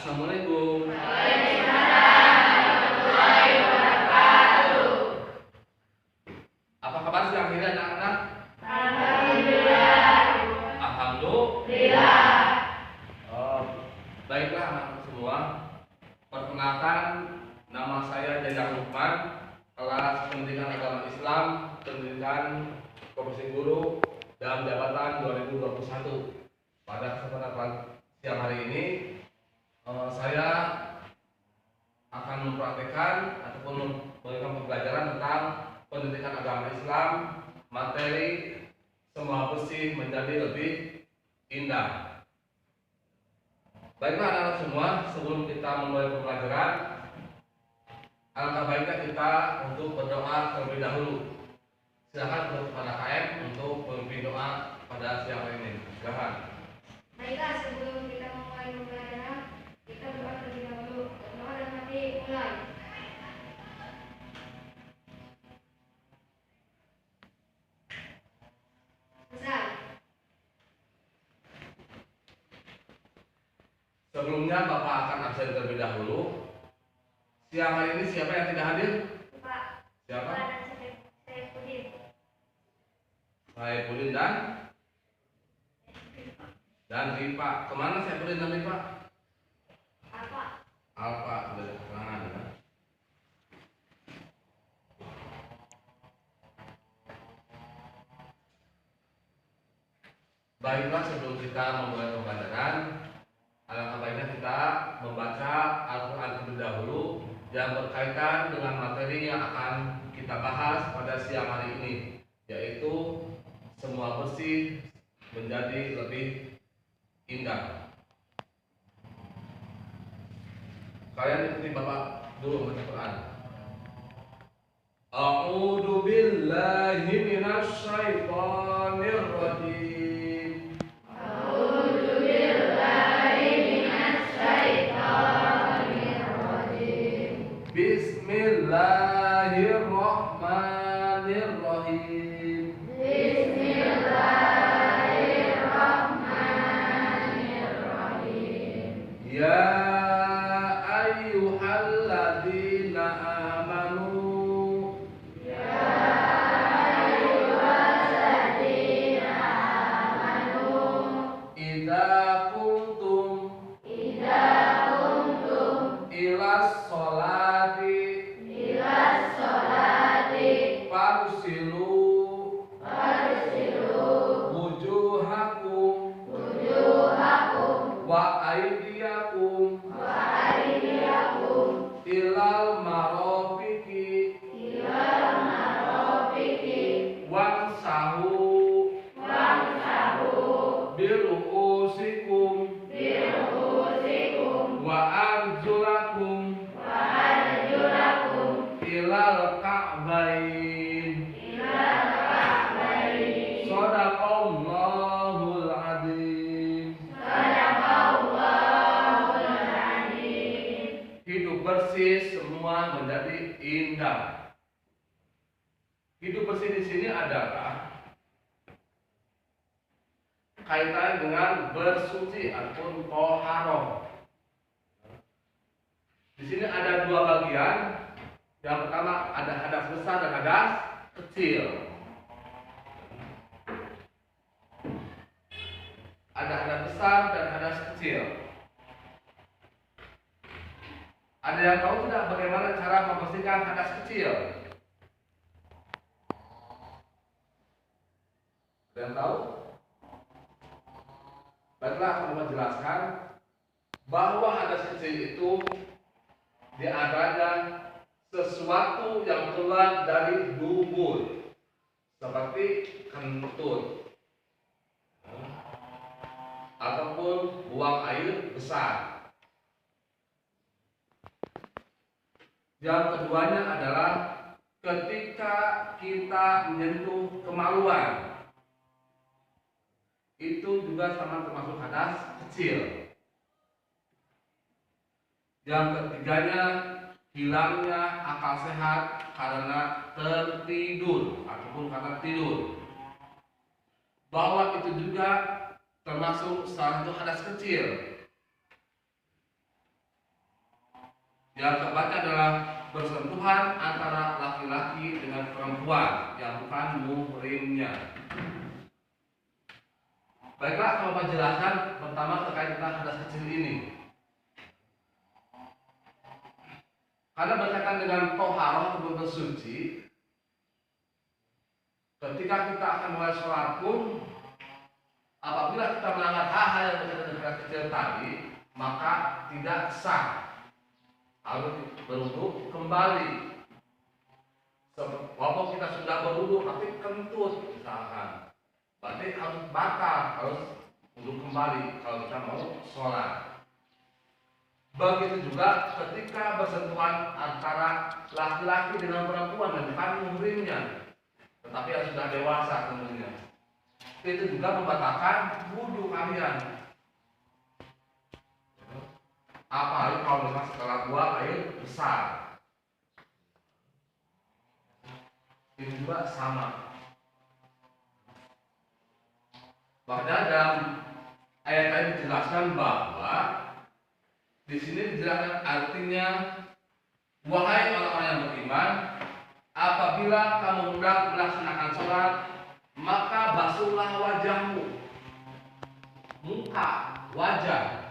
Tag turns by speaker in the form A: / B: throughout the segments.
A: Assalamualaikum. Apa kabar siang ini anak-anak? Alhamdulillah. Baiklah anak-anak semua. Perkenalkan, nama saya Jajang Lukman, kelas Pendidikan Agama Islam, Pendidikan Profesi Guru dalam jabatan 2021. Pada kesempatan siang hari ini, saya akan mempraktekkan ataupun memberikan pembelajaran tentang pendidikan agama Islam, materi semua bersih menjadi lebih indah. Baiklah anak-anak semua, sebelum kita memulai pembelajaran, alangkah baiknya kita untuk berdoa terlebih dahulu. Silakan kepada KM untuk memimpin doa pada siang hari ini. Silakan.
B: Baiklah, sebelum kita memulai pembelajaran, kita berdoa terlebih dahulu. Berdoa dan hati mulai. Selesai.
A: Sebelumnya Bapak akan absen terlebih dahulu. Siang hari ini siapa yang tidak hadir?
B: Pak.
A: Siapa?
B: Saya Pudin.
A: Saipudin dan Rifa. Kemana Saipudin dan Rifa?
B: Apa?
A: Alfa sudah keterangan ya. Baiklah, sebelum kita memulai pembelajaran, alangkah baiknya kita membaca Al-Quran terlebih dahulu yang berkaitan dengan materi yang akan kita bahas pada siang hari ini, yaitu semua bersih menjadi lebih indah. Kalian ikuti Bapak dulu membaca Quran. A'udzu billahi minasy syaithanir rajim.
B: A'udzu billahi minasy syaithanir rajim.
A: Bismillahirrahmanirrahim.
B: Bismillahirrahmanirrahim.
A: Ya ayyuhalladzina amanu idza kuntum ilas sholati fagsilu wujuhakum wa aydiyakum ilal marafiqi wamsahu biru'usikum wa arjulakum ilal ka'bain. Shadaqallahul adzim. Hidup bersih semua menjadi indah. Hidup bersih di sini adalah kaitan dengan bersuci ataupun toharoh. Di sini ada dua bagian. Yang pertama ada hadas besar dan hadas kecil. Ada hadas besar dan hadas kecil. Ada yang tahu tidak bagaimana cara membersihkan hadas kecil? Ada yang tahu? Baiklah, aku menjelaskan bahwa hadas kecil itu diadanya sesuatu yang keluar dari dubur, seperti kentut ataupun buang air besar. Yang keduanya adalah ketika kita menyentuh kemaluan, itu juga sama termasuk hadas kecil. Yang ketiganya hilangnya akal sehat karena tertidur ataupun karena tidur. Bahwa itu juga termasuk salah satu hadas kecil. Yang keempatnya adalah bersentuhan antara laki-laki dengan perempuan yang bukan muhrimnya. Baiklah, kalau Bapak jelaskan pertama terkait tentang hadas kecil ini. Karena berkaitan dengan toharoh atau bersuci, ketika kita akan mulai sholat pun, apabila kita melanggar hal-hal yang berkaitan dengan hadas kecil tadi, maka tidak sah, harus berwudu kembali. Walaupun kita sudah berwudu tapi kentut misalkan, berarti harus batal, harus wudu kembali kalau kita mau sholat. Begitu juga ketika bersentuhan antara laki-laki dengan perempuan dan bukan muhrimnya, tetapi yang sudah dewasa tentunya, itu juga membatalkan wudu kalian. Apalagi kalau misalnya setelah buang air besar, itu juga sama. Bahkan dalam ayat tadi dijelaskan bahwa di sini dijelaskan artinya, wahai orang-orang yang beriman, apabila kamu hendak melaksanakan sholat, maka basuhlah wajahmu, muka, wajah.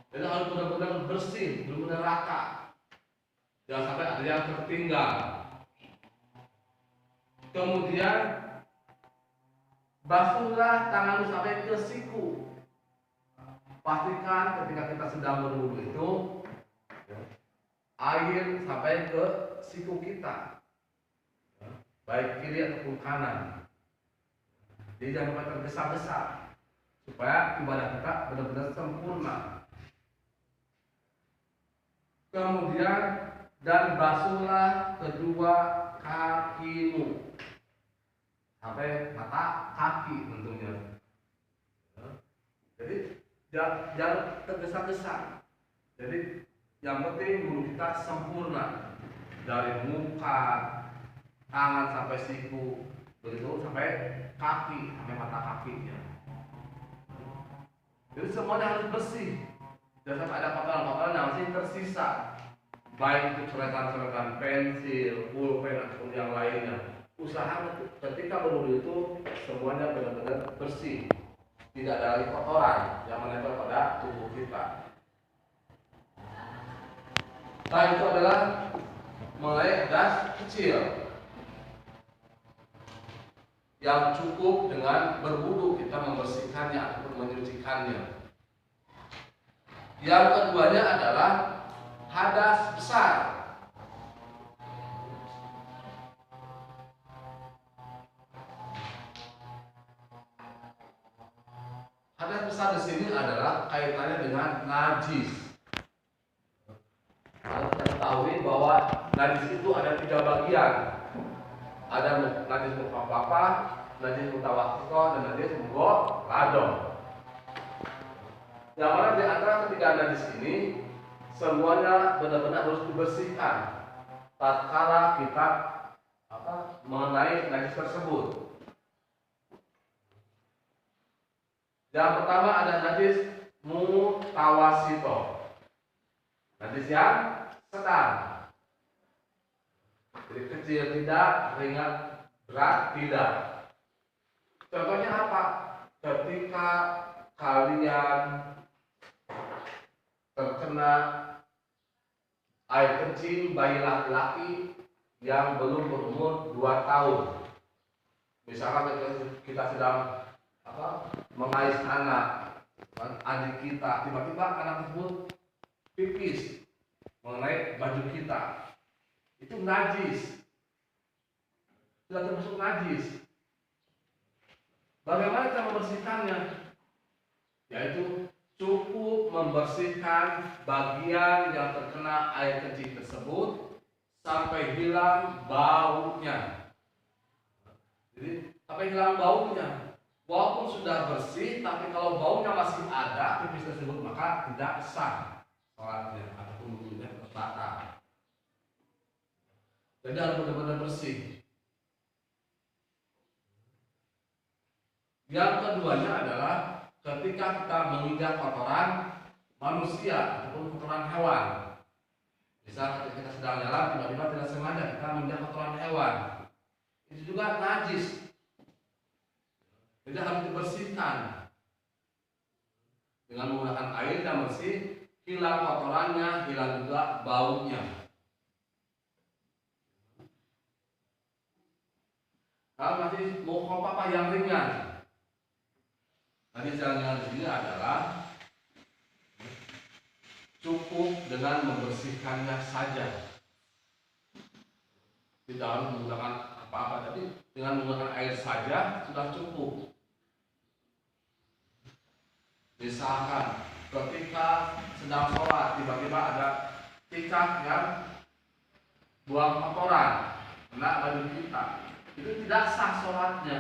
A: Jadi harus benar-benar bersih, benar-benar rata. Jangan sampai ada yang tertinggal. Kemudian basuhlah tanganmu sampai ke siku. Pastikan ketika kita sedang berwudu itu air sampai ke siku kita, baik kiri ataupun kanan. Jadi jangan sampai tergesa-gesa, supaya ibadah kita benar-benar sempurna. Kemudian dan basuhlah kedua kakimu sampai mata kaki tentunya. Jadi jangan tergesa-gesa. Jadi yang penting wudu kita sempurna, dari muka, tangan sampai siku, begitu sampai kaki, sampai mata kakinya. Jadi semuanya harus bersih. Jangan sampai ada kotoran-kotoran yang masih tersisa, baik itu coretan-coretan pensil, pulpen ataupun yang lainnya. Usaha ketika berwudu itu semuanya benar-benar bersih, tidak ada lagi kotoran yang menempel pada tubuh kita. Nah, itu adalah mulai hadas kecil yang cukup dengan berwudu kita membersihkannya ataupun menyucikannya. Yang keduanya adalah hadas besar. Hadas besar di sini adalah kaitannya dengan najis. Harus kita ketahui bahwa najis itu ada 3 bagian. Ada najis mukhaffafah, najis mutawassithah, dan najis mughalladhah. Yang mana di antara ketiga najis ini semuanya benar-benar harus dibersihkan tatkala kita mengenai najis tersebut. Yang pertama ada najis mutawassithah, najis yang sedang, jadi kecil tidak, ringan, berat tidak. Contohnya apa? Ketika kalian terkena air kencing bayi laki-laki yang belum berumur 2 tahun. Misalkan kita sedang mengais anak kita, tiba-tiba anak tersebut pipis mengenai baju kita, itu najis, sudah termasuk najis. Bagaimana cara membersihkannya? Yaitu cukup membersihkan bagian yang terkena air kencing tersebut sampai hilang baunya. Jadi sampai hilang baunya. Walaupun sudah bersih, tapi kalau baunya masih ada pipis tersebut, maka tidak sah sholatnya ataupun wudunya batal. Jadi harus benar-benar bersih. Yang keduanya adalah ketika kita menginjak kotoran manusia ataupun kotoran hewan. Misal ketika kita sedang jalan, tiba-tiba tidak sengaja kita menginjak kotoran hewan, itu juga najis. Jadi harus dibersihkan dengan menggunakan air yang bersih, hilang kotorannya, hilang juga baunya. Kalau masih mau apa yang ringan, tadi jalan-jalan di sini adalah cukup dengan membersihkannya saja. Tidak harus menggunakan apa-apa, tapi dengan menggunakan air saja sudah cukup. Misalkan ketika sedang sholat tiba-tiba ada cicak yang buang kotoran kena baju kita, itu tidak sah sholatnya.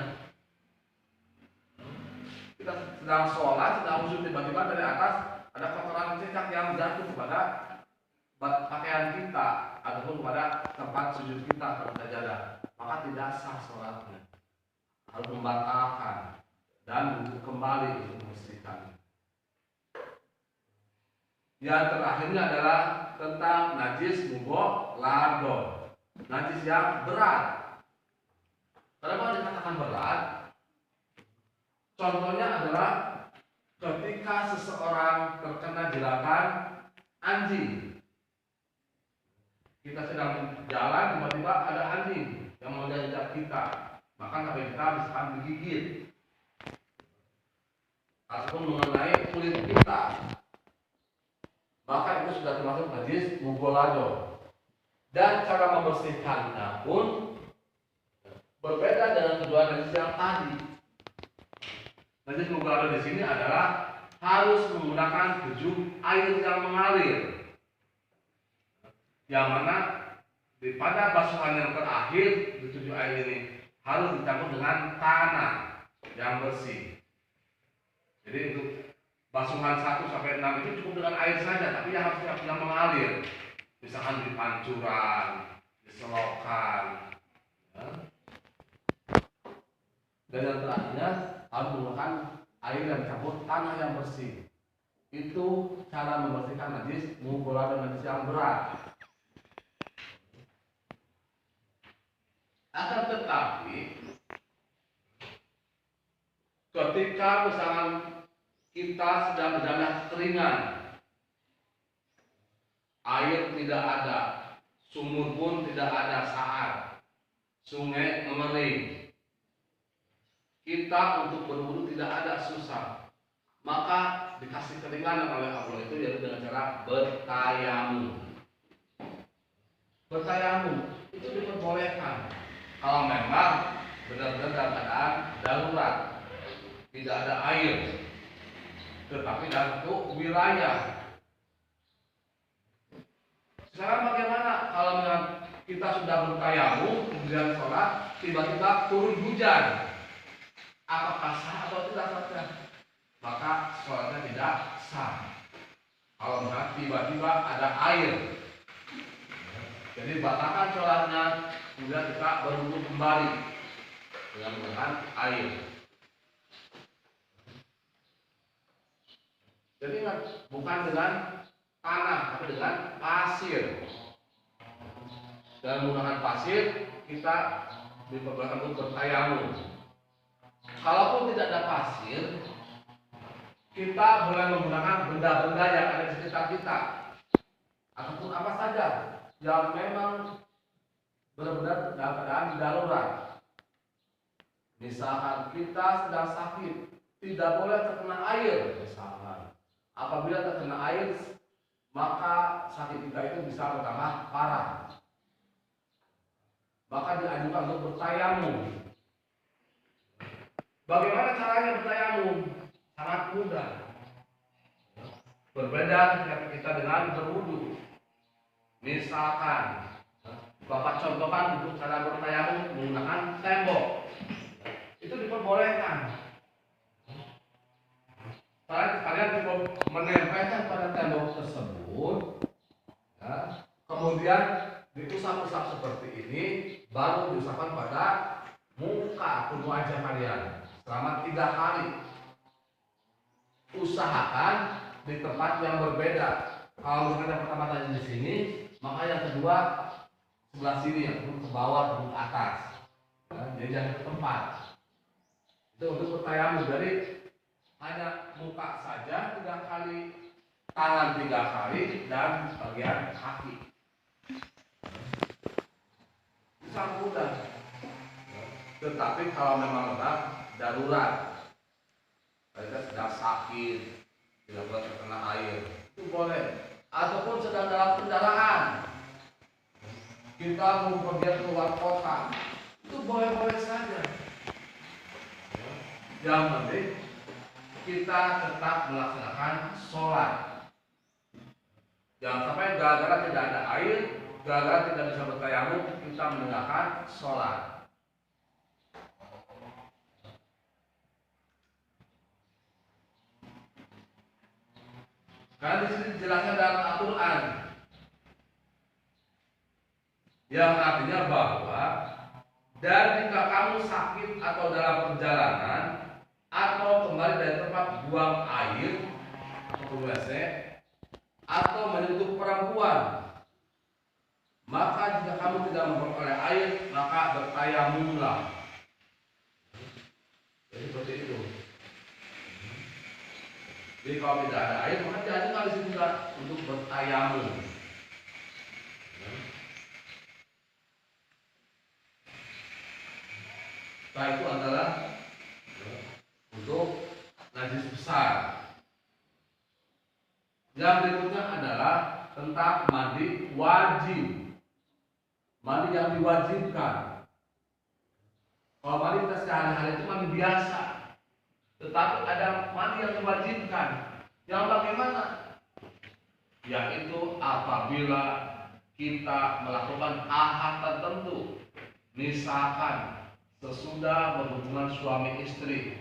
A: Kita sedang sholat, sedang khusyuk, tiba-tiba dari atas ada kotoran cicak yang jatuh kepada pakaian kita ataupun kepada tempat sujud kita pada sajadah, maka tidak sah sholatnya, harus membatalkan dan kembali untuk membersihkan. Yang terakhirnya adalah tentang najis mughalladhah, najis yang berat. Kenapa dikatakan berat? Contohnya adalah ketika seseorang terkena jeratan anjing. Kita sedang jalan, tiba-tiba ada anjing yang mengejar kita, maka sampai kita bisa digigit ataupun mengenai kulit kita, maka itu sudah termasuk najis mughalladhah. Dan cara membersihkannya pun berbeda dengan kedua najis yang tadi. Najis mughalladhah di sini adalah harus menggunakan 7 air yang mengalir, yang mana pada basuhan yang terakhir di 7 air ini harus dicampur dengan tanah yang bersih. Jadi untuk basuhan 1 sampai 6 itu cukup dengan air saja, tapi yang harus yang mengalir, misalkan di pancuran, di selokan, ya. Dan yang terakhirnya harus menggunakan air yang dicampur tanah yang bersih. Itu cara membersihkan najis mughalladhah, najis yang berat. Akan tetapi ketika misalkan kita sedang berjalan keringan, air tidak ada, sumur pun tidak ada saat, sungai mengering, kita untuk berwudu tidak ada susah, maka dikasih keringanan oleh Allah itu yaitu dengan cara bertayamum. Bertayamum itu diperbolehkan kalau memang benar-benar dalam keadaan darurat, tidak ada air, tetapi dalam itu wilayah. Sekarang bagaimana kalau kita sudah bertayamum kemudian sholat, tiba-tiba turun hujan? Apakah sah atau tidak sah? Maka sholatnya tidak sah. Kalau tiba-tiba ada air, jadi batalkan sholatnya, kemudian kita berwudu kembali dengan menggunakan air. Jadi bukan dengan tanah, tapi dengan pasir. Dan menggunakan pasir kita diperbolehkan untuk bertayamum. Kalaupun tidak ada pasir, kita boleh menggunakan benda-benda yang ada di sekitar kita, ataupun apa saja yang memang benar-benar dalam keadaan darurat. Misalkan kita sedang sakit, tidak boleh terkena air. Misalkan apabila terkena air, maka sakit kita itu bisa bertambah parah. Maka dianjurkan untuk bertayamum. Bagaimana caranya bertayamum? Sangat mudah. Berbeda ketika kita dengan berwudu. Misalkan Bapak contohkan untuk cara bertayamum menggunakan tembok, itu diperbolehkan. Kalian cukup menempelkan pada tembok tersebut, ya, kemudian diusap-usap seperti ini, baru diusapkan pada muka atau wajah kalian selama 3 hari. Usahakan di tempat yang berbeda. Kalau misalnya yang pertama tadi di sini, Maka yang kedua sebelah sini ya, ke bawah ke atas. Jadi jangan ke tempat. Itu untuk bertayamum. Jadi hanya muka saja 3 kali, tangan 3 kali, dan bagian kaki. Sangat mudah. Tetapi kalau memang benar darurat, kita sedang sakit, tidak boleh terkena air, itu boleh. Ataupun sedang dalam kendaraan, kita mau pergi keluar kota, itu boleh-boleh saja. Yang penting kita tetap melaksanakan sholat. Jangan sampai gara-gara tidak ada air, gara-gara tidak bisa bertayamum, kita meninggalkan sholat. Karena di sini dijelaskan dalam Al-Quran, yang artinya bahwa dan jika kamu sakit atau dalam perjalanan atau kembali dari tempat buang air atau WC atau menyentuh perempuan, maka jika kamu tidak memperoleh air, maka bertayamumlah. Jadi seperti itu. Jadi kalau tidak ada air, maka jangan tinggal di sini juga untuk bertayamum. Setelah itu adalah untuk najis besar. Yang berikutnya adalah tentang mandi wajib. Mandi yang diwajibkan. Kalau mandi kita sehari-hari itu mandi biasa. Tetapi ada mandi yang diwajibkan. Yang bagaimana? Yaitu apabila kita melakukan hal tertentu. Misalkan sesudah berhubungan suami istri,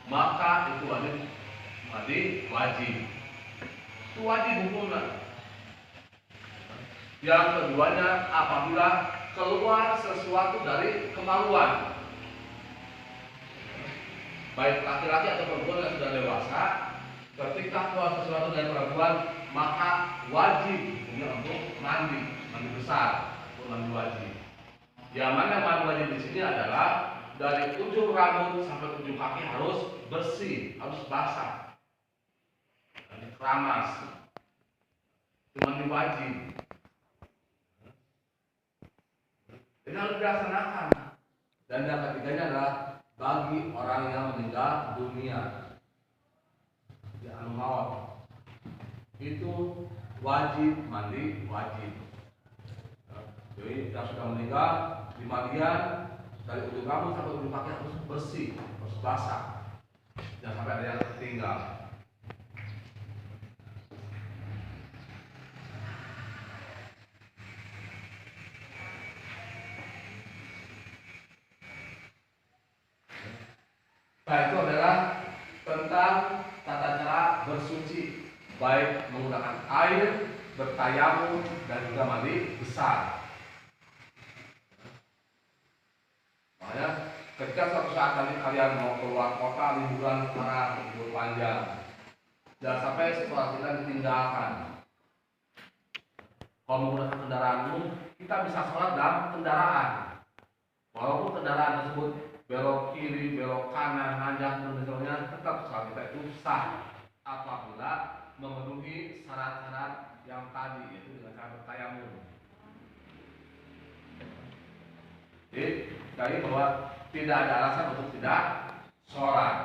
A: maka itu mandi wajib. Itu wajib hukumnya. Yang keduanya apabila keluar sesuatu dari kemaluan, baik laki-laki atau perempuan yang sudah dewasa, ketika keluar sesuatu dari perempuan, maka wajib hukumnya untuk mandi besar, untuk mandi wajib. Yang mana mandi wajib di sini adalah dari ujung rambut sampai ujung kaki harus bersih, harus basah, dan keramas. Itu mandi wajib. Ini harus dilaksanakan. Dan yang ketiganya adalah bagi orang yang meninggal dunia, ya maut, itu wajib mandi wajib. Jadi yang sudah meninggal di mandian dari ujung rambut sampai ujung kaki harus bersih, harus basah, jangan sampai ada yang tertinggal. Nah, itu adalah tentang tata cara bersuci, baik menggunakan air, bertayamum, dan juga mandi besar. Makanya ketika suatu saat nanti kalian mau keluar kota liburan karena libur panjang, jangan sampai sekolah kita ditinggalkan. Kalau menggunakan kendaraan umum, kita bisa sholat dalam kendaraan. Walaupun kendaraan tersebut belok kiri, belok kanan, nanjak dan misalnya, tetap sholat kita itu sah apabila memenuhi syarat-syarat yang tadi, yaitu dengan cara bertayamum. Jadi, dari bahwa tidak ada alasan untuk tidak sholat,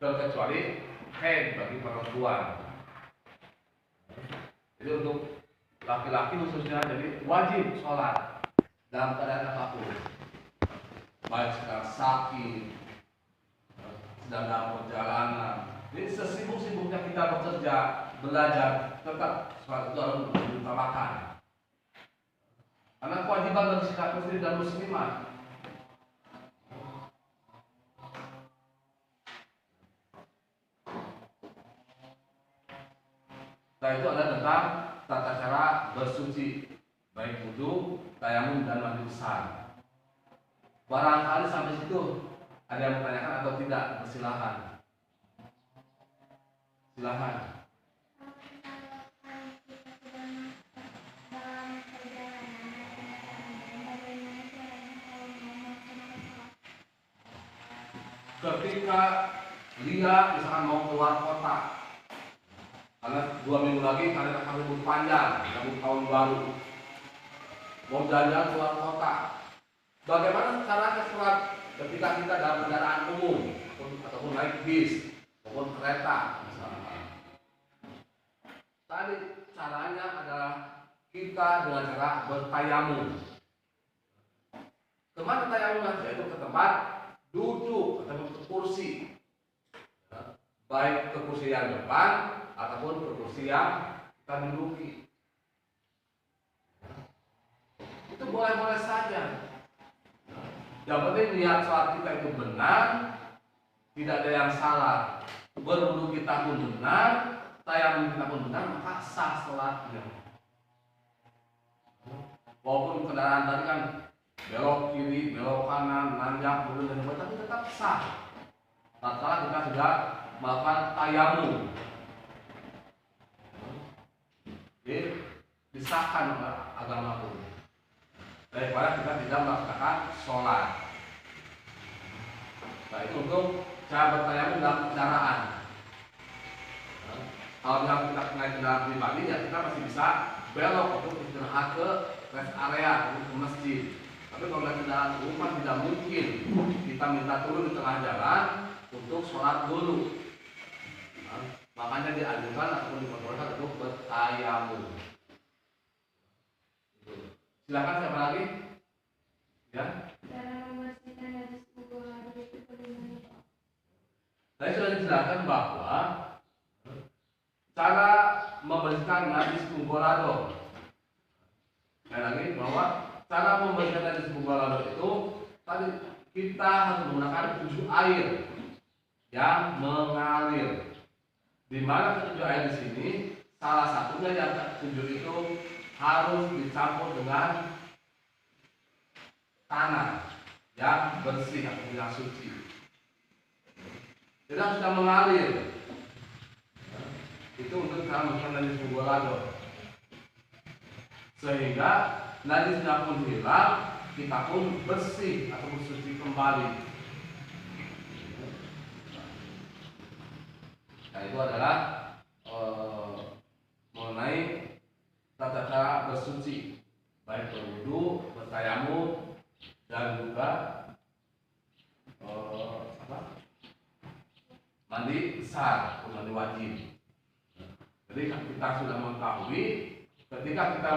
A: terkecuali haid bagi perempuan. Jadi untuk laki-laki khususnya, jadi wajib sholat dalam keadaan apapun, baik sedang sakit, sedang dalam perjalanan. Jadi sesibuk-sibuknya kita bekerja, belajar, tetap sholat itu harus diutamakan. Karena kewajiban bagi sikap muslim dan muslimah. Nah, itu ada tentang tata cara bersuci, baik wudu, tayamum, dan mandi besar. Barangkali sampai situ ada yang bertanyakan atau tidak, persilahkan. Silahkan. ketika Lia misalkan mau keluar kota, karena 2 minggu lagi kalian akan libur panjang, libur tahun baru, mau jalan keluar kota. Bagaimana caranya sholat ketika kita dalam kendaraan umum ataupun naik bis ataupun kereta misalkan? Tadi caranya adalah kita dengan cara bertayamum. Kemana tayamum? Yaitu ke tempat duduk ataupun ke kursi, baik ke kursi yang depan ataupun ke kursi yang kita duduki. Itu boleh-boleh saja. Yang penting niat sholat kita itu benar, tidak ada yang salah. Berwudu kita pun benar, tayamum kita pun benar, maka sah sholatnya. Walaupun kendaraan tadi kan belok kiri, belok kanan, nanjak, turun dan sebagainya, tapi tetap sah. Tatkala kita sudah melakukan tayamum, jadi disahkan oleh agama pun. Daripada kita tidak melaksanakan sholat. Nah, itu untuk cara bertayamum dalam kendaraan. Kalau dalam kita naik kendaraan pribadi, ya kita masih bisa belok untuk istirahat ke rest area, ke masjid. Tapi kalau naik kendaraan umum kan tidak mungkin kita minta turun di tengah jalan untuk sholat dulu. Makanya dianjurkan ataupun diperbolehkan untuk bertayamum. Silakan siapa lagi? Ya.
B: Cara membersihkan najis kubur itu bagaimana, Pak?
A: Tadi sudah dijelaskan bahwa cara membersihkan najis kumbolado. Sekali lagi bahwa cara membersihkan najis kumbolado itu tadi kita harus menggunakan tujuh air yang mengalir. Di mana ketujuh air di sini? Salah satunya yang ketujuh itu harus dicampur dengan tanah yang bersih atau yang suci. Jadi sudah mengalir. Itu untuk cara membersihkan najis kumbolado. Sehingga najisnya pun hilang, kita pun bersih atau suci kembali. Nah, itu adalah mengenai tata cara bersuci, baik berwudu, bertayamum, dan juga mandi besar atau mandi wajib. Jadi kita sudah mengetahui ketika kita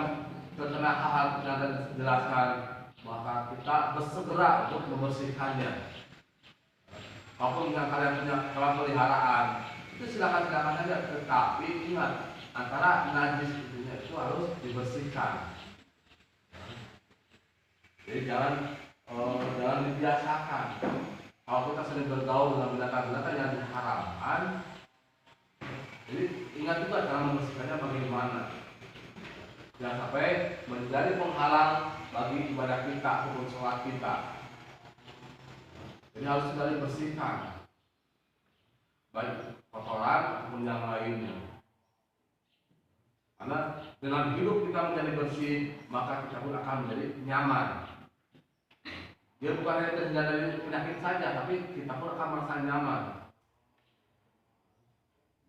A: terkena hal-hal yang tadi dijelaskan, maka kita bersegera untuk membersihkannya. Apapun yang kalian punya hewan peliharaan, itu silakan saja, tetapi ingat antara najis itu harus dibersihkan. Jadi jangan dibiasakan. Kalau kita sering bergaul dengan binatang-binatang yang diharamkan, jadi ingat juga cara membersihkannya bagaimana. Jangan sampai menjadi penghalang bagi ibadah kita ataupun sholat kita. Jadi harus sudah dibersihkan, baik kotoran ataupun yang lainnya. Karena dengan hidup kita menjadi bersih, maka kita pun akan menjadi nyaman. Dia bukan hanya terhindar dari penyakit saja, tapi kita pun akan merasa nyaman.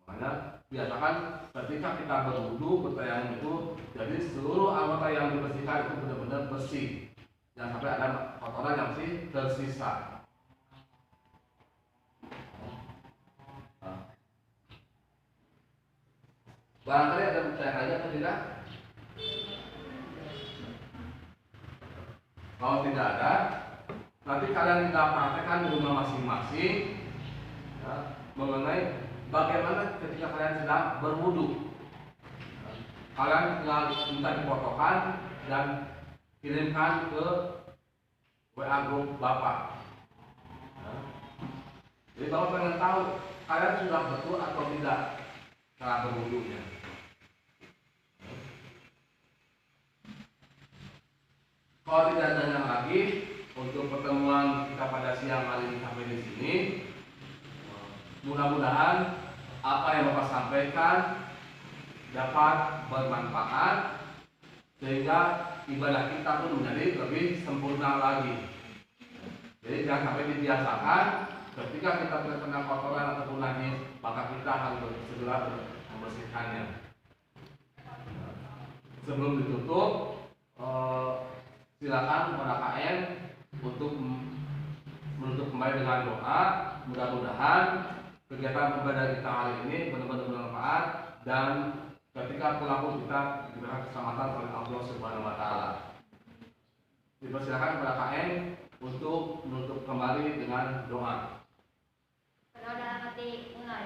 A: Makanya biasakan ketika kita berwudu, bertayamum itu, jadi seluruh anggota yang dibersihkan itu benar-benar bersih. Jangan sampai ada kotoran yang masih tersisa. Barangkali ada pertanyaan lagi atau tidak? Kalau tidak ada, nanti kalian kita praktekkan di rumah masing-masing, ya, mengenai bagaimana ketika kalian sedang berwudu. Kalian tinggal minta difotokan dan kirimkan ke WA grup Bapak. Ya. Jadi Bapak pengen tahu kalian sudah betul atau tidak cara berwudunya. Kalau tidak ada yang lagi untuk pertemuan kita pada siang hari ini sampai di sini, mudah-mudahan apa yang Bapak sampaikan dapat bermanfaat sehingga ibadah kita pun menjadi lebih sempurna lagi. Jadi jangan sampai dibiasakan Ketika kita terkena kotoran ataupun najis, maka kita harus segera membersihkannya. Sebelum ditutup, silakan kepada KM untuk menutup kembali dengan doa. Mudah-mudahan kegiatan ibadah kita hari ini benar-benar bermanfaat dan ketika pulang pun kita diberikan keselamatan oleh Allah Subhanahu wa taala. Dipersilakan kepada KM untuk menutup kembali dengan doa.
B: Saudara hati mulai.